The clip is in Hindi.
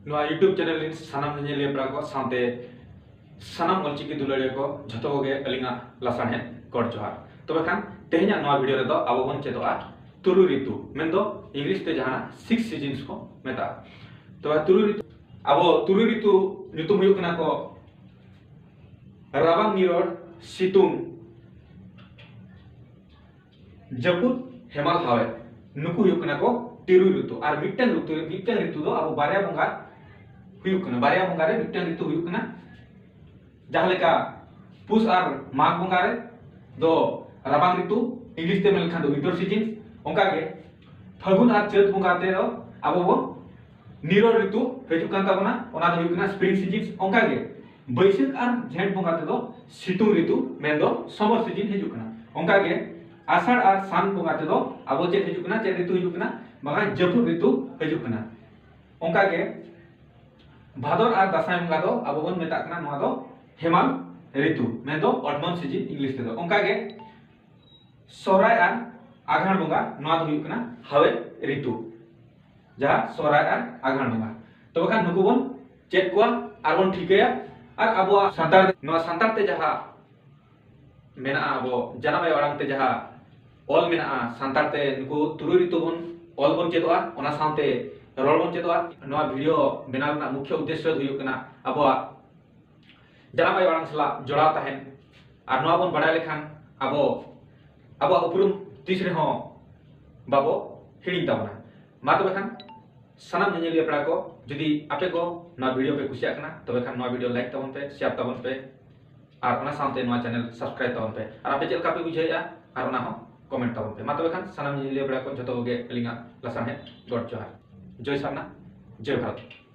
यूट्यूब चैनल सानाम नेले बड़ा को साथे सानाम अलचिकी दुलाड़िया को झतो गे अलिंगा लासाने गॉड जोहार तबे खान तेहना नवा वीडियो रेदो आबो बन चेदोआ तुरु ऋतु मेनदो इंग्लिश ते जहाना 6 सीजन्स को मेता तो तुरु ऋतु आबो तुरु ऋतु nyutum हुयुग कना को राबांग निरोड सितुंग जपुत हेमाल हावे नुकु हुयुग कना को तिरु ऋतु और मिटन ऋतु दो आबो बारिया बंगा हुयुग कना बारिया बंगा रे मिटन ऋतु हुयुग कना जहां लेका पुस और माघ बंगा रे दो राबांग ऋतु इंग्लिश ते मेल खान दो विंटर सीजन ओंका के फागुन और चैत बंगा ते रो आबो बो निरोड ऋतु हजु कान ताबना ओना दो हुयुग कना स्प्रिंग सीजन ओंका के बैसाख और झेंट बंगा ते दो सितुंग ऋतु मेन दो समर सीजन हजु कना ओंका के आषाढ़ और सान बंगा ते दो आबो चेत हजु कना चेत ऋतु हजु कना बगा जपुर ऋतु हजु कना ओंका के भादर और दासाय बंगा दो आबो बन मेता कना नोआ दो हेमाल ऋतु मेन दो ऑटमन सीजन इंग्लिश ते दो ओंका के सोराय और आघाण बंगा नोआ दो हुयुग कना हावे ऋतु जहां सोराय और आघाण बंगा तो बखान नुकु बन चेत कोआ आर बन ठिकया और आबो संतार नोआ संतार ते जहां मेना आबो जनाबाय अड़ांग ते जहां ऑल मेना संतार ते नुकु तुरु ऋतु बन ऑल बन चेदोआ ओना साथे रोल बन चेदोआ नोआ वीडियो बेनाव ना मुख्य उद्देश्य हुयुग कना आबो जनाबाय अड़ांग सला जोड़ाव ताहेन और नोआ बन बडाय लेखान आबो आबो उपरुम तीस रे हो बाबो हिडिंग ताबना मा तबे खान सानाम नेनेलिया पड़ा को जदि आपे को नोआ वीडियो पे खुशिया कना तबे खान नोआ वीडियो लाइक ताबन पे शेयर ताबन पे और ओना साथे नोआ चैनल सब्सक्राइब ताबन पे और आपे चेल कापे बुझाया और ओना हो कमेंट ताबन पे मा तबे खान सानाम नेनेलिया पड़ा को जतो गे अलिंगा लसान है गॉड जोहार जय सामना जय भारत।